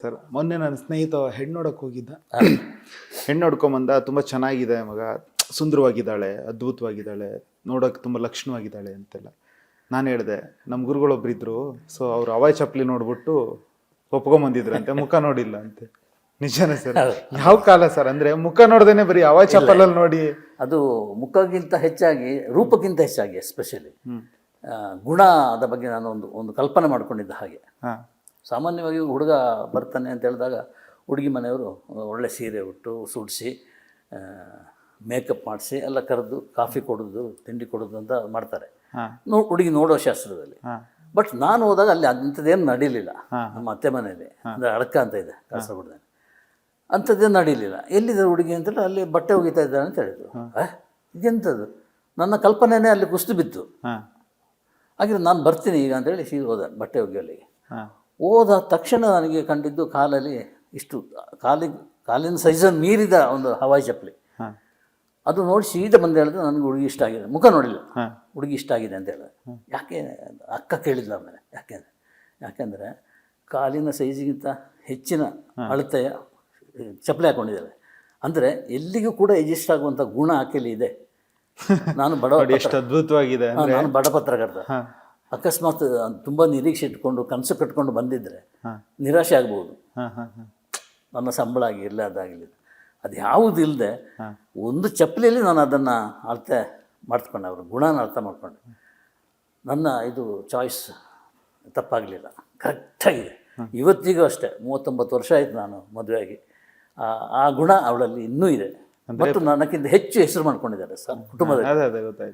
Sir ಮೊನ್ನೆ ನನ್ನ ಸ್ನೇಹಿತ ಹೆಣ್ಣು ನೋಡಕ್ಕೆ ಹೋಗಿದ್ದ. ಹೆಣ್ಣು ನೋಡ್ಕೊಂಬಂದ. ತುಂಬ ಚೆನ್ನಾಗಿದೆ ಮಗ, ಸುಂದರವಾಗಿದ್ದಾಳೆ, ಅದ್ಭುತವಾಗಿದ್ದಾಳೆ, ನೋಡೋಕೆ ತುಂಬ ಲಕ್ಷಣವಾಗಿದ್ದಾಳೆ ಅಂತೆಲ್ಲ. ನಾನು ಹೇಳಿದೆ, ನಮ್ಮ ಗುರುಗಳೊಬ್ಬರಿದ್ರು, ಸೊ ಅವ್ರು ಹವಾಯಿ ಚಪ್ಪಲಿ ನೋಡ್ಬಿಟ್ಟು ಒಪ್ಕೊಂಬಂದಿದ್ರಂತೆ, ಮುಖ ನೋಡಿಲ್ಲ ಅಂತೆ. ನಿಜನೇ ಸರ್? ಯಾವ ಕಾಲ ಸರ್? ಅಂದರೆ ಮುಖ ನೋಡ್ದೇನೆ ಬರೀ ಹವಾಯಿ ಚಪ್ಪಲಲ್ಲಿ ನೋಡಿ. ಅದು ಮುಖಕ್ಕಿಂತ ಹೆಚ್ಚಾಗಿ ರೂಪಕ್ಕಿಂತ ಹೆಚ್ಚಾಗಿ ಎಸ್ಪೆಷಲಿ ಗುಣದ ಬಗ್ಗೆ ನಾನು ಒಂದು ಕಲ್ಪನೆ ಮಾಡ್ಕೊಂಡಿದ್ದ ಹಾಗೆ. ಹಾಂ. ಸಾಮಾನ್ಯವಾಗಿ ಹುಡುಗ ಬರ್ತಾನೆ ಅಂತ ಹೇಳಿದಾಗ ಹುಡುಗಿ ಮನೆಯವರು ಒಳ್ಳೆ ಸೀರೆ ಉಟ್ಟು ಸುಡಿಸಿ ಮೇಕಪ್ ಮಾಡಿಸಿ ಎಲ್ಲ ಕರೆದು ಕಾಫಿ ಕೊಡೋದು ತಿಂಡಿ ಕೊಡೋದು ಅಂತ ಮಾಡ್ತಾರೆ ಹುಡುಗಿ ನೋಡೋ ಶಾಸ್ತ್ರದಲ್ಲಿ. ಬಟ್ ನಾನು ಹೋದಾಗ ಅಲ್ಲಿ ಅಂಥದ್ದೇನು ನಡೀಲಿಲ್ಲ. ನಮ್ಮ ಅತ್ತೆ ಮನೆಯಲ್ಲಿ ಅಂದರೆ ಅಡಕ ಅಂತ ಇದೆ ಕಾಸರಗೋಡಿನಲ್ಲಿ, ಅಂಥದ್ದೇನು ನಡೀಲಿಲ್ಲ. ಎಲ್ಲಿದೆ ಹುಡುಗಿ ಅಂತೇಳಿ ಅಲ್ಲಿ ಬಟ್ಟೆ ಒಗಿತಾ ಇದ್ದಾಳೆ ಅಂತ ಹೇಳಿದ್ರು. ಇದೆಂಥದ್ದು, ನನ್ನ ಕಲ್ಪನೆಯೇ ಅಲ್ಲಿ ಕುಸಿದು ಬಿತ್ತು. ಹಾಗೆ ನಾನು ಬರ್ತೀನಿ ಈಗ ಅಂತೇಳಿ ಸೀರೆ ಹೋದ ಬಟ್ಟೆ ಒಗೆಯಲ್ಲಿಗೆ. ಹೋದ ತಕ್ಷಣ ನನಗೆ ಕಂಡಿದ್ದು ಕಾಲಲ್ಲಿ ಇಷ್ಟು ಕಾಲಿನ ಸೈಜನ್ನು ಮೀರಿದ ಒಂದು ಹವಾಯಿ ಚಪ್ಪಲಿ. ಅದು ನೋಡಿ ಸೀದಾ ಬಂದು ಹೇಳಿದ್ರೆ ನನಗೆ ಹುಡುಗಿ ಇಷ್ಟ ಆಗಿದೆ, ಮುಖ ನೋಡಿಲ್ಲ, ಹುಡುಗಿ ಇಷ್ಟ ಆಗಿದೆ ಅಂತ ಹೇಳಿದೆ. ಯಾಕೆ ಅಕ್ಕ ಕೇಳಿದ್ಲ ಆಮೇಲೆ, ಯಾಕೆಂದರೆ ಕಾಲಿನ ಸೈಜಿಗಿಂತ ಹೆಚ್ಚಿನ ಅಳತೆಯ ಚಪ್ಪಲಿ ಹಾಕ್ಕೊಂಡಿದ್ದಾರೆ. ಅಂದರೆ ಎಲ್ಲಿಗೂ ಕೂಡ ಅಡ್ಜಸ್ಟ್ ಆಗುವಂಥ ಗುಣ ಆಕೆಯಲ್ಲಿ ಇದೆ. ನಾನು ಎಷ್ಟು ಅದ್ಭುತವಾಗಿದೆ. ನಾನು ಬಡ ಪತ್ರಕರ್ತ. ಅಕಸ್ಮಾತ್ ತುಂಬ ನಿರೀಕ್ಷೆ ಇಟ್ಕೊಂಡು ಕನಸು ಕಟ್ಕೊಂಡು ಬಂದಿದ್ದರೆ ನಿರಾಶೆ ಆಗ್ಬೋದು. ನನ್ನ ಸಂಬಳ ಆಗಿರಲಿ ಅದಾಗಲಿ, ಅದು ಯಾವುದು ಇಲ್ಲದೆ ಒಂದು ಚಪ್ಪಲಿಯಲ್ಲಿ ನಾನು ಅದನ್ನು ಅರ್ಥ ಮಾಡ್ಕೊಂಡೆ, ಅವ್ರ ಗುಣನ ಅರ್ಥ ಮಾಡಿಕೊಂಡೆ. ನನ್ನ ಇದು ಚಾಯ್ಸ್ ತಪ್ಪಾಗಲಿಲ್ಲ, ಕರೆಕ್ಟಾಗಿದೆ. ಇವತ್ತಿಗೂ ಅಷ್ಟೇ, 39 ವರ್ಷ ಆಯಿತು ನಾನು ಮದುವೆಯಾಗಿ. ಆ ಗುಣ ಅವಳಲ್ಲಿ ಇನ್ನೂ ಇದೆ ಮತ್ತು ನನಗಿಂತ ಹೆಚ್ಚು ಹೆಸರು ಮಾಡ್ಕೊಂಡಿದ್ದಾರೆ ಸರ್ ಕುಟುಂಬದಲ್ಲಿ.